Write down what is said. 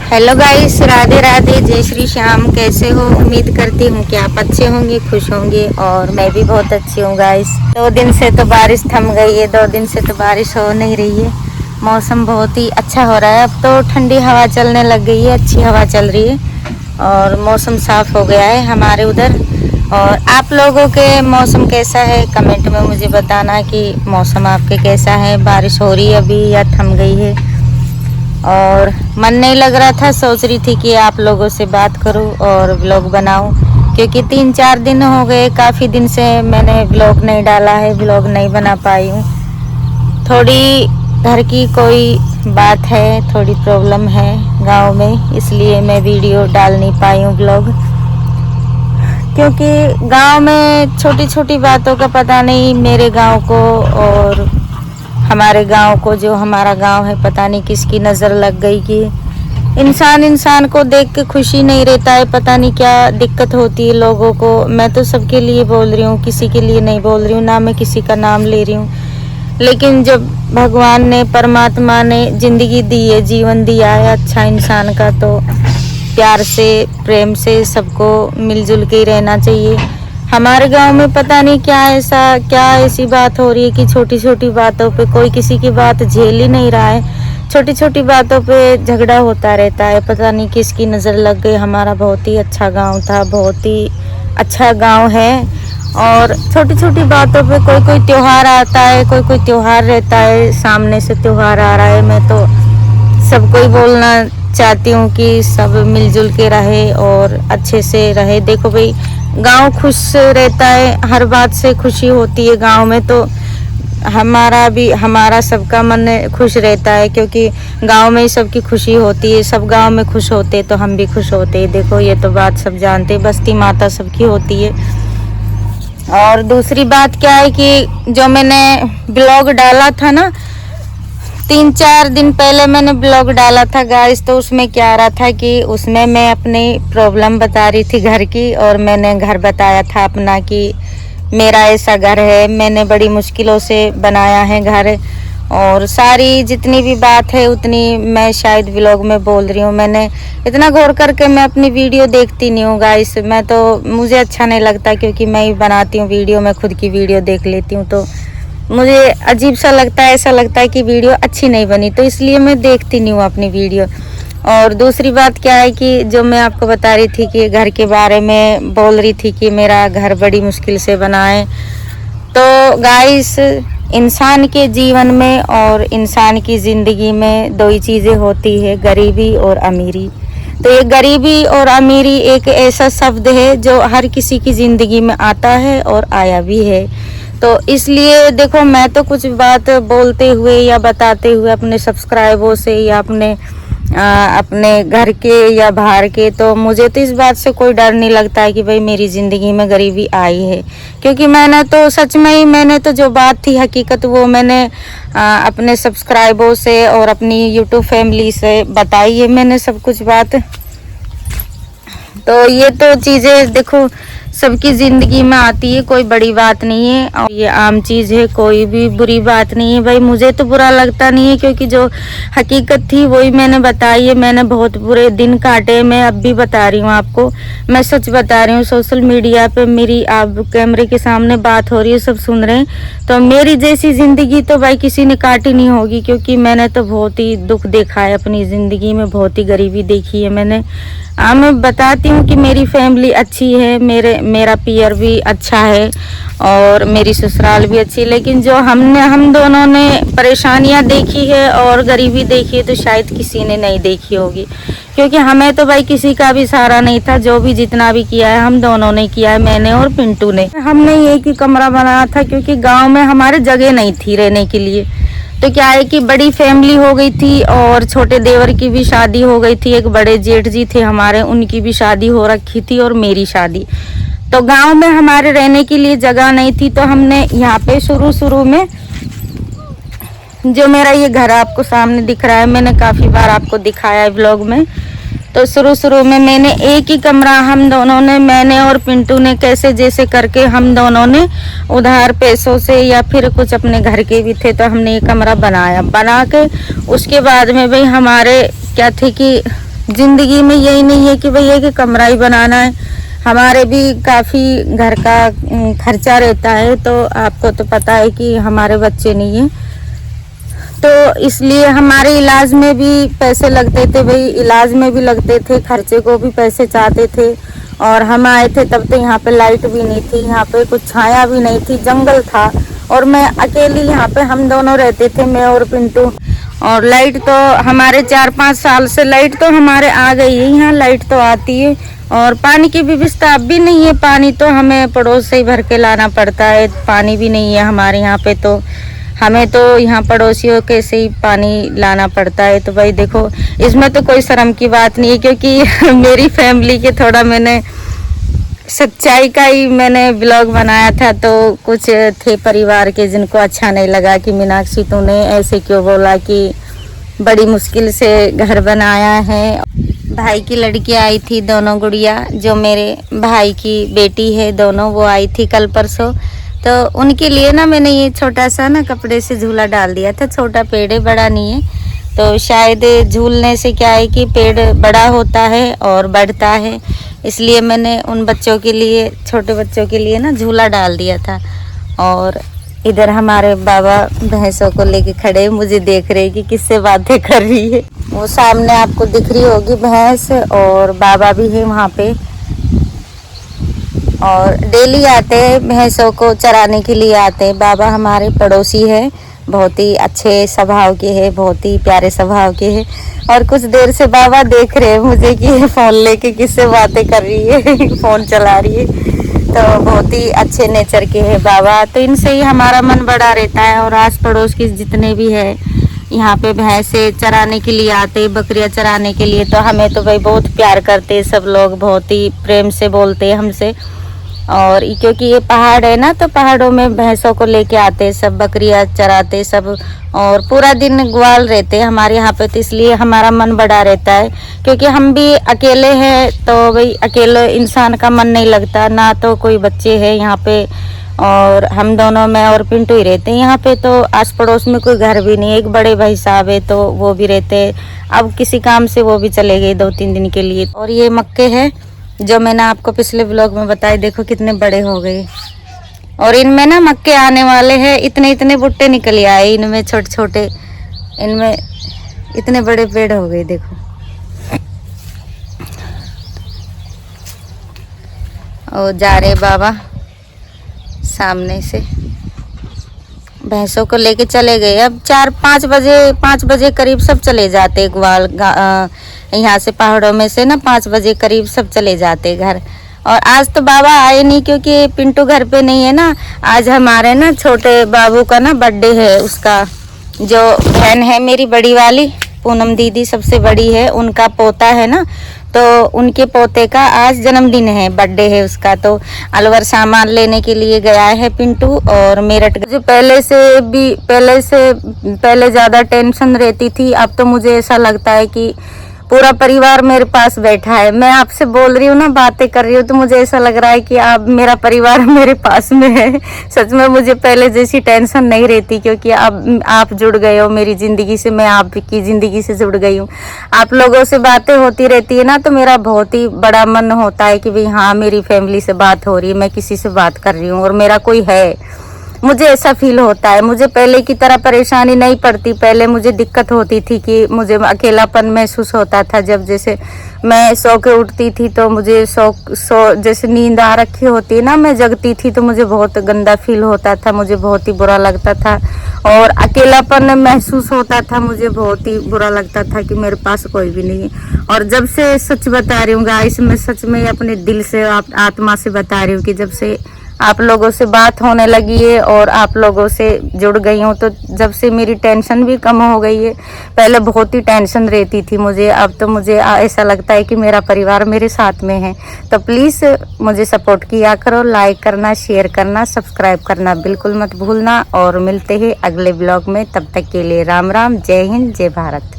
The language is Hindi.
हेलो गाइस, राधे राधे, जय श्री श्याम। कैसे हो? उम्मीद करती हूँ कि आप अच्छे होंगे, खुश होंगे और मैं भी बहुत अच्छी हूँ गाइस। 2 दिन से तो बारिश थम गई है, 2 दिन से तो बारिश हो नहीं रही है। मौसम बहुत ही अच्छा हो रहा है। अब तो ठंडी हवा चलने लग गई है, अच्छी हवा चल रही है और मौसम साफ हो गया है हमारे उधर। और आप लोगों के मौसम कैसा है? कमेंट में मुझे बताना कि मौसम आपके कैसा है, बारिश हो रही है अभी या थम गई है। और मन नहीं लग रहा था, सोच रही थी कि आप लोगों से बात करूं और व्लॉग बनाऊं, क्योंकि 3-4 दिन हो गए, काफ़ी दिन से मैंने व्लॉग नहीं डाला है, व्लॉग नहीं बना पाई हूं। थोड़ी घर की कोई बात है, थोड़ी प्रॉब्लम है गांव में, इसलिए मैं वीडियो डाल नहीं पाई हूँ व्लॉग। क्योंकि गांव में छोटी छोटी बातों का पता नहीं मेरे गांव को और हमारे गांव को, जो हमारा गांव है, पता नहीं किसकी नज़र लग गई कि इंसान को देख के खुशी नहीं रहता है। पता नहीं क्या दिक्कत होती है लोगों को। मैं तो सबके लिए बोल रही हूँ, किसी के लिए नहीं बोल रही हूँ, ना मैं किसी का नाम ले रही हूँ। लेकिन जब भगवान ने, परमात्मा ने ज़िंदगी दी है, जीवन दिया है अच्छा इंसान का, तो प्यार से, प्रेम से सबको मिलजुल के ही रहना चाहिए। हमारे गांव में पता नहीं क्या ऐसी बात हो रही है कि छोटी छोटी बातों पे कोई किसी की बात झेल ही नहीं रहा है। छोटी छोटी बातों पे झगड़ा होता रहता है, पता नहीं किसकी नज़र लग गई। हमारा बहुत ही अच्छा गांव था, बहुत ही अच्छा गांव है। और छोटी छोटी बातों पे कोई त्योहार आता है, कोई त्योहार रहता है, सामने से त्योहार आ रहा है, मैं तो सबको ही बोलना चाहती हूँ कि सब मिलजुल के रहे और अच्छे से रहे। देखो भाई, गांव खुश रहता है, हर बात से खुशी होती है गांव में, तो हमारा सबका मन खुश रहता है, क्योंकि गांव में ही सबकी खुशी होती है। सब गांव में खुश होते तो हम भी खुश होते। देखो, ये तो बात सब जानते, बस्ती माता सबकी होती है। और दूसरी बात क्या है कि जो मैंने ब्लॉग डाला था ना, 3-4 दिन पहले मैंने ब्लॉग डाला था गाइस, तो उसमें क्या आ रहा था कि उसमें मैं अपनी प्रॉब्लम बता रही थी घर की, और मैंने घर बताया था अपना कि मेरा ऐसा घर है, मैंने बड़ी मुश्किलों से बनाया है घर, और सारी जितनी भी बात है उतनी मैं शायद व्लॉग में बोल रही हूँ। मैंने इतना गौर करके मैं अपनी वीडियो देखती नहीं हूँ गाइस, मैं तो, मुझे अच्छा नहीं लगता, क्योंकि मैं ही बनाती हूँ वीडियो, मैं खुद की वीडियो देख लेती हूँ तो मुझे अजीब सा लगता है, ऐसा लगता है कि वीडियो अच्छी नहीं बनी, तो इसलिए मैं देखती नहीं हूँ अपनी वीडियो। और दूसरी बात क्या है कि जो मैं आपको बता रही थी कि घर के बारे में बोल रही थी कि मेरा घर बड़ी मुश्किल से बना है, तो गाइस, इंसान के जीवन में और इंसान की ज़िंदगी में 2 ही चीज़ें होती है, गरीबी और अमीरी। तो ये गरीबी और अमीरी एक ऐसा शब्द है जो हर किसी की ज़िंदगी में आता है और आया भी है। तो इसलिए देखो, मैं तो कुछ बात बोलते हुए या बताते हुए अपने सब्सक्राइबरों से या अपने घर के या बाहर के, तो मुझे तो इस बात से कोई डर नहीं लगता है कि भाई मेरी ज़िंदगी में गरीबी आई है, क्योंकि मैंने तो सच में ही, मैंने तो जो बात थी हकीकत, वो मैंने अपने सब्सक्राइबरों से और अपनी यूट्यूब फैमिली से बताई है मैंने सब कुछ बात। तो ये तो चीज़ें देखो सबकी ज़िंदगी में आती है, कोई बड़ी बात नहीं है और ये आम चीज़ है, कोई भी बुरी बात नहीं है भाई। मुझे तो बुरा लगता नहीं है, क्योंकि जो हकीकत थी वही मैंने बताई है। मैंने बहुत बुरे दिन काटे, मैं अब भी बता रही हूँ आपको, मैं सच बता रही हूँ। सोशल मीडिया पे मेरी आप कैमरे के सामने बात हो रही है, सब सुन रहे हैं, तो मेरी जैसी ज़िंदगी तो भाई किसी ने काटी नहीं होगी, क्योंकि मैंने तो बहुत ही दुख देखा है अपनी ज़िंदगी में, बहुत ही गरीबी देखी है मैंने। मैं बताती हूँ कि मेरी फैमिली अच्छी है, मेरा पियर भी अच्छा है और मेरी ससुराल भी अच्छी, लेकिन जो हम दोनों ने परेशानियाँ देखी है और गरीबी देखी है, तो शायद किसी ने नहीं देखी होगी, क्योंकि हमें तो भाई किसी का भी सहारा नहीं था। जो भी जितना भी किया है हम दोनों ने किया है, मैंने और पिंटू ने। हमने एक ही कमरा बनाया था, क्योंकि गाँव में हमारे जगह नहीं थी रहने के लिए। तो क्या है कि बड़ी फैमिली हो गई थी और छोटे देवर की भी शादी हो गई थी, एक बड़े जेठ जी थे हमारे, उनकी भी शादी हो रखी थी और मेरी शादी। तो गांव में हमारे रहने के लिए जगह नहीं थी, तो हमने यहाँ पे शुरू में, जो मेरा ये घर आपको सामने दिख रहा है, मैंने काफ़ी बार आपको दिखाया है व्लॉग में, तो शुरू में मैंने एक ही कमरा हम दोनों ने, मैंने और पिंटू ने, कैसे जैसे करके हम दोनों ने उधार पैसों से या फिर कुछ अपने घर के भी थे, तो हमने ये कमरा बना के उसके बाद में भाई हमारे क्या थे कि जिंदगी में यही नहीं है कि भैया कि कमरा ही बनाना है, हमारे भी काफ़ी घर का खर्चा रहता है। तो आपको तो पता है कि हमारे बच्चे नहीं हैं, तो इसलिए हमारे इलाज में भी पैसे लगते थे भाई, इलाज में भी लगते थे, खर्चे को भी पैसे चाहते थे। और हम आए थे तब तो यहाँ पे लाइट भी नहीं थी, यहाँ पे कुछ छाया भी नहीं थी, जंगल था और मैं अकेली यहाँ पे, हम दोनों रहते थे, मैं और पिंटू। और लाइट तो हमारे 4-5 साल से लाइट तो हमारे आ गई है, यहाँ लाइट तो आती है। और पानी की व्यवस्था अब भी नहीं है, पानी तो हमें पड़ोस से ही भर के लाना पड़ता है, पानी भी नहीं है हमारे यहाँ पे, तो हमें तो यहाँ पड़ोसियों के से ही पानी लाना पड़ता है। तो भाई देखो, इसमें तो कोई शर्म की बात नहीं है, क्योंकि मेरी फैमिली के थोड़ा मैंने सच्चाई का ही मैंने ब्लॉग बनाया था। तो कुछ थे परिवार के जिनको अच्छा नहीं लगा कि मीनाक्षी तूने ऐसे क्यों बोला, कि बड़ी मुश्किल से घर बनाया है। भाई की लड़की आई थी, दोनों गुड़िया, जो मेरे भाई की बेटी है, दोनों वो आई थी कल परसों। तो उनके लिए ना मैंने ये छोटा सा ना कपड़े से झूला डाल दिया था, छोटा पेड़ है, बड़ा नहीं है। तो शायद झूलने से क्या है कि पेड़ बड़ा होता है और बढ़ता है, इसलिए मैंने उन बच्चों के लिए, छोटे बच्चों के लिए ना झूला डाल दिया था। और इधर हमारे बाबा भैंसों को लेके खड़े, मुझे देख रहे कि किससे बातें कर रही है। वो सामने आपको दिख रही होगी भैंस, और बाबा भी है वहाँ पे। और डेली आते हैं, भैंसों को चराने के लिए आते हैं। बाबा हमारे पड़ोसी है, बहुत ही अच्छे स्वभाव के हैं, बहुत ही प्यारे स्वभाव के हैं। और कुछ देर से बाबा देख रहे हैं मुझे कि ये फ़ोन लेके किससे बातें कर रही है फ़ोन चला रही है। तो बहुत ही अच्छे नेचर के हैं बाबा, तो इनसे ही हमारा मन बड़ा रहता है। और आस पड़ोस के जितने भी है यहाँ पे भैंसे चराने के लिए आते, बकरियां चराने के लिए, तो हमें तो भाई बहुत प्यार करते, सब लोग बहुत ही प्रेम से बोलते हैं हमसे। और क्योंकि ये पहाड़ है ना, तो पहाड़ों में भैंसों को लेके आते सब, बकरियां चराते सब, और पूरा दिन ग्वाल रहते हमारे यहाँ पे। तो इसलिए हमारा मन बड़ा रहता है, क्योंकि हम भी अकेले हैं, तो भाई अकेले इंसान का मन नहीं लगता ना, तो कोई बच्चे हैं यहाँ पे, और हम दोनों, मैं और पिंटू ही रहते हैं यहाँ पे। तो आस पड़ोस में कोई घर भी नहीं है। एक बड़े भाई साहब है, तो वो भी रहते, अब किसी काम से वो भी चले गए 2-3 दिन के लिए। और ये मक्के हैं जो मैंने आपको पिछले ब्लॉग में बताया, देखो कितने बड़े हो गए। और इनमें ना मक्के आने वाले हैं, इतने इतने बुट्टे निकल आए इनमें, छोटे छोटे, इनमें इतने बड़े पेड़ हो गए देखो। और जा रहे बाबा सामने से, भैंसों को लेके चले गए। अब 5 बजे करीब सब चले जाते ग्वाल, यहाँ से पहाड़ों में से ना 5 बजे करीब सब चले जाते घर। और आज तो बाबा आए नहीं, क्योंकि पिंटू घर पे नहीं है ना। आज हमारे ना छोटे बाबू का ना बर्थडे है, उसका जो बहन है मेरी बड़ी वाली पूनम दीदी, सबसे बड़ी है, उनका पोता है ना, तो उनके पोते का आज जन्मदिन है, बर्थडे है उसका। तो अलवर सामान लेने के लिए गया है पिंटू। और मेरठ जो पहले ज़्यादा टेंशन रहती थी, अब तो मुझे ऐसा लगता है कि पूरा परिवार मेरे पास बैठा है। मैं आपसे बोल रही हूँ ना, बातें कर रही हूँ, तो मुझे ऐसा लग रहा है कि आप, मेरा परिवार मेरे पास में है। सच में मुझे पहले जैसी टेंशन नहीं रहती, क्योंकि अब आप जुड़ गए हो मेरी ज़िंदगी से, मैं आपकी ज़िंदगी से जुड़ गई हूँ। आप लोगों से बातें होती रहती है ना, तो मेरा बहुत ही बड़ा मन होता है कि भाई हाँ, मेरी फैमिली से बात हो रही है, मैं किसी से बात कर रही हूँ और मेरा कोई है, मुझे ऐसा फील होता है। मुझे पहले की तरह परेशानी नहीं पड़ती। पहले मुझे दिक्कत होती थी कि मुझे अकेलापन महसूस होता था। जब जैसे मैं सो के उठती थी, तो मुझे सो जैसे नींद आ रखी होती है ना, मैं जगती थी तो मुझे बहुत गंदा फील होता था, मुझे बहुत ही बुरा लगता था। और अकेलापन महसूस होता था, मुझे बहुत ही बुरा लगता था कि मेरे पास कोई भी नहीं है। और जब से, सच बता रही हूँ गाइस, मैं सच में अपने दिल से, आत्मा से बता रही हूँ कि जब से आप लोगों से बात होने लगी है और आप लोगों से जुड़ गई हूँ, तो जब से मेरी टेंशन भी कम हो गई है। पहले बहुत ही टेंशन रहती थी मुझे, अब तो मुझे ऐसा लगता है कि मेरा परिवार मेरे साथ में है। तो प्लीज़ मुझे सपोर्ट किया करो, लाइक करना, शेयर करना, सब्सक्राइब करना बिल्कुल मत भूलना। और मिलते हैं अगले ब्लॉग में, तब तक के लिए राम राम, जय हिंद, जय भारत।